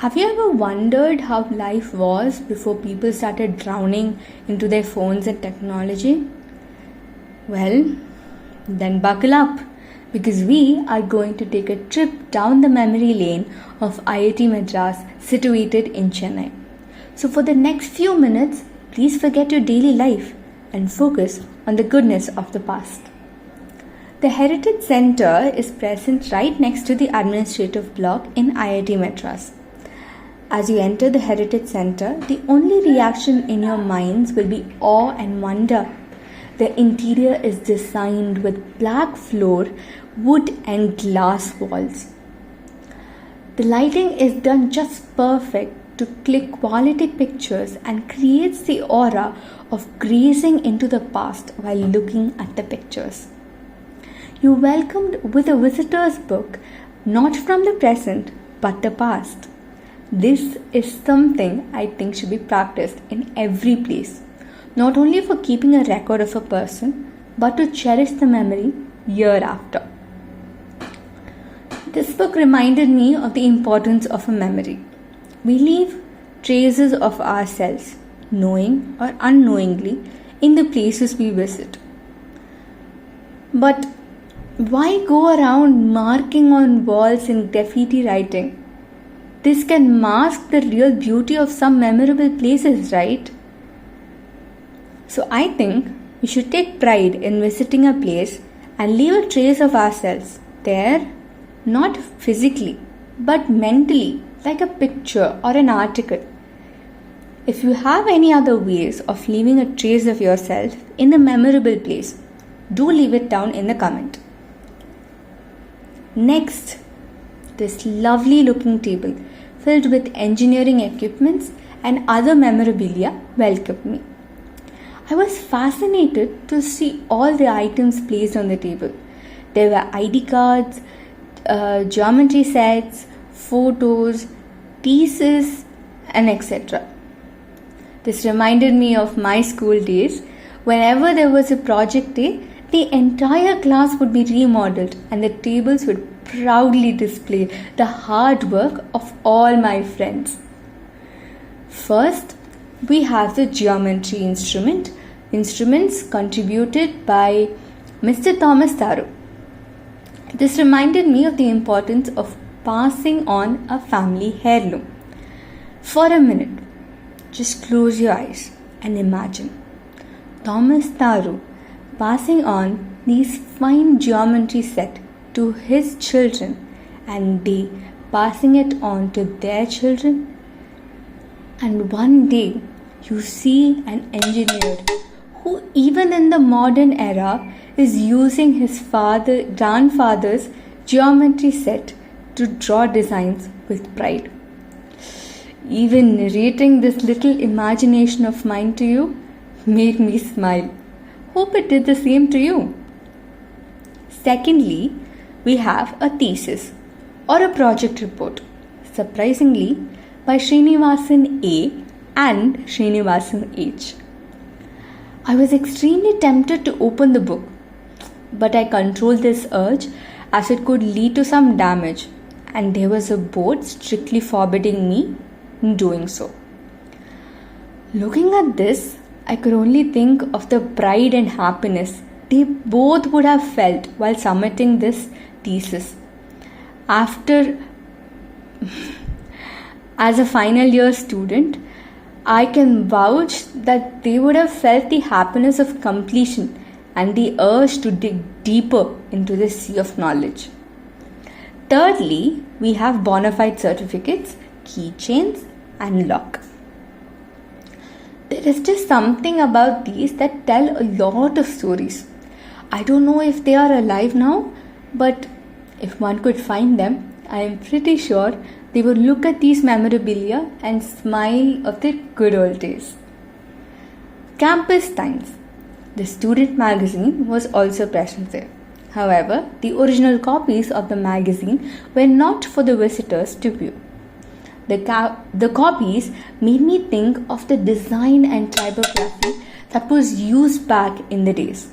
Have you ever wondered how life was before people started drowning into their phones and technology? Well, then buckle up because we are going to take a trip down the memory lane of IIT Madras situated in Chennai. So for the next few minutes, please forget your daily life and focus on the goodness of the past. The Heritage Center is present right next to the administrative block in IIT Madras. As you enter the Heritage Center, the only reaction in your minds will be awe and wonder. The interior is designed with black floor, wood and glass walls. The lighting is done just perfect to click quality pictures and creates the aura of gazing into the past while looking at the pictures. You're welcomed with a visitor's book, not from the present but the past. This is something I think should be practiced in every place, not only for keeping a record of a person, but to cherish the memory year after. This book reminded me of the importance of a memory. We leave traces of ourselves, knowing or unknowingly, in the places we visit. But why go around marking on walls in graffiti writing? This can mask the real beauty of some memorable places, right? So I think we should take pride in visiting a place and leave a trace of ourselves there, not physically, but mentally, like a picture or an article. If you have any other ways of leaving a trace of yourself in a memorable place, do leave it down in the comment. Next, this lovely looking table filled with engineering equipments and other memorabilia welcomed me. I was fascinated to see all the items placed on the table. There were ID cards, geometry sets, photos, pieces, and etc. This reminded me of my school days. Whenever there was a project day, the entire class would be remodeled and the tables would proudly display the hard work of all my friends. First, we have the geometry instruments contributed by Mr. Thomas Tharu. This reminded me of the importance of passing on a family heirloom. For a minute, just close your eyes and imagine Thomas Tharu passing on these fine geometry set to his children and they passing it on to their children. And one day you see an engineer who even in the modern era is using his grandfather's geometry set to draw designs with pride. Even narrating this little imagination of mine to you made me smile. Hope it did the same to you. Secondly, we have a thesis or a project report, surprisingly by Srinivasan A and Srinivasan H. I was extremely tempted to open the book, but I controlled this urge as it could lead to some damage, and there was a board strictly forbidding me doing so. Looking at this, I could only think of the pride and happiness they both would have felt while submitting this thesis. As a final year student, I can vouch that they would have felt the happiness of completion and the urge to dig deeper into the sea of knowledge. Thirdly, we have bona fide certificates, keychains, and lock. There is just something about these that tell a lot of stories. I don't know if they are alive now, but if one could find them, I am pretty sure they would look at these memorabilia and smile of the good old days. Campus Times. The student magazine was also present there. However, the original copies of the magazine were not for the visitors to view. The copies made me think of the design and typography that was used back in the days.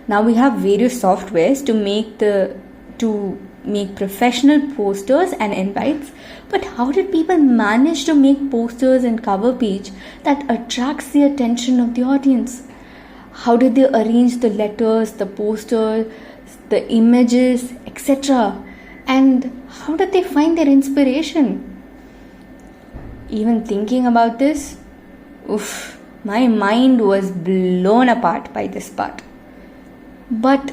Now we have various softwares to make professional posters and invites, but how did people manage to make posters and cover page that attracts the attention of the audience? How did they arrange the letters, the posters, the images, etc.? And how did they find their inspiration? Even thinking about this, my mind was blown apart by this part. But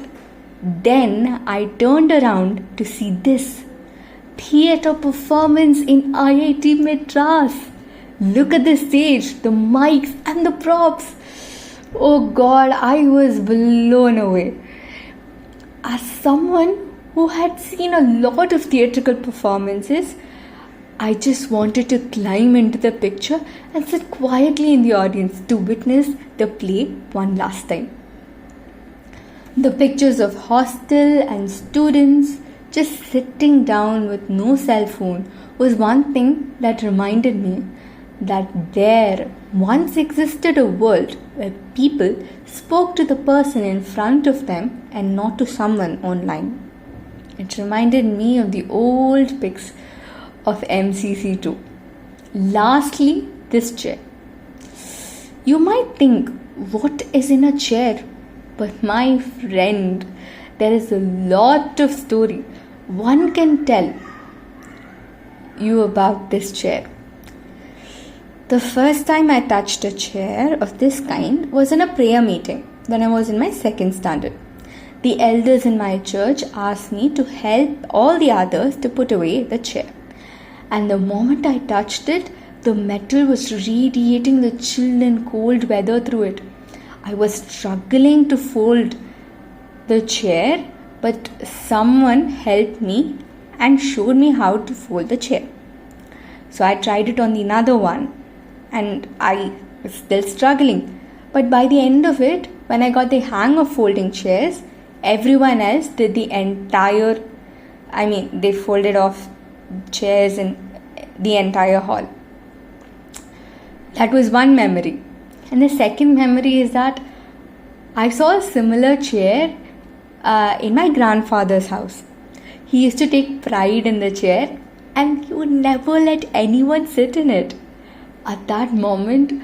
then I turned around to see this theatre performance in IIT Madras. Look at the stage, the mics and the props. Oh God, I was blown away. As someone who had seen a lot of theatrical performances, I just wanted to climb into the picture and sit quietly in the audience to witness the play one last time. The pictures of hostel and students just sitting down with no cell phone was one thing that reminded me that there once existed a world where people spoke to the person in front of them and not to someone online. It reminded me of the old pics of MCC2. Lastly, this chair. You might think, what is in a chair? But my friend, there is a lot of story one can tell you about this chair. The first time I touched a chair of this kind was in a prayer meeting when I was in my second standard. The elders in my church asked me to help all the others to put away the chair. And the moment I touched it, the metal was radiating the chill and cold weather through it. I was struggling to fold the chair, but someone helped me and showed me how to fold the chair. So I tried it on the another one and I was still struggling. But by the end of it, when I got the hang of folding chairs, everyone else did the entire, they folded off chairs in the entire hall. That was one memory. And the second memory is that I saw a similar chair in my grandfather's house. He used to take pride in the chair and he would never let anyone sit in it. At that moment,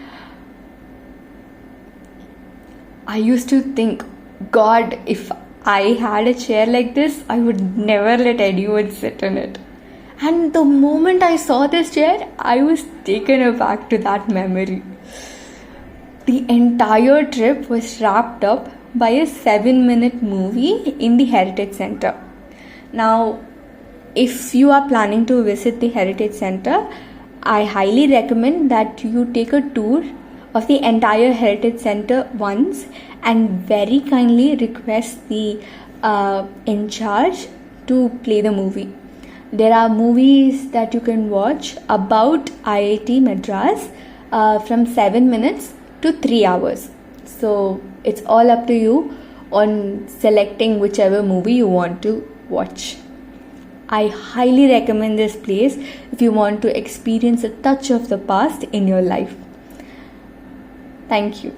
I used to think, God, if I had a chair like this, I would never let anyone sit in it. And the moment I saw this chair, I was taken aback to that memory. The entire trip was wrapped up by a 7-minute movie in the Heritage Center. Now, if you are planning to visit the Heritage Center, I highly recommend that you take a tour of the entire Heritage Center once and very kindly request the in charge to play the movie. There are movies that you can watch about IIT Madras from 7 minutes to 3 hours. So it's all up to you on selecting whichever movie you want to watch. I highly recommend this place if you want to experience a touch of the past in your life. Thank you.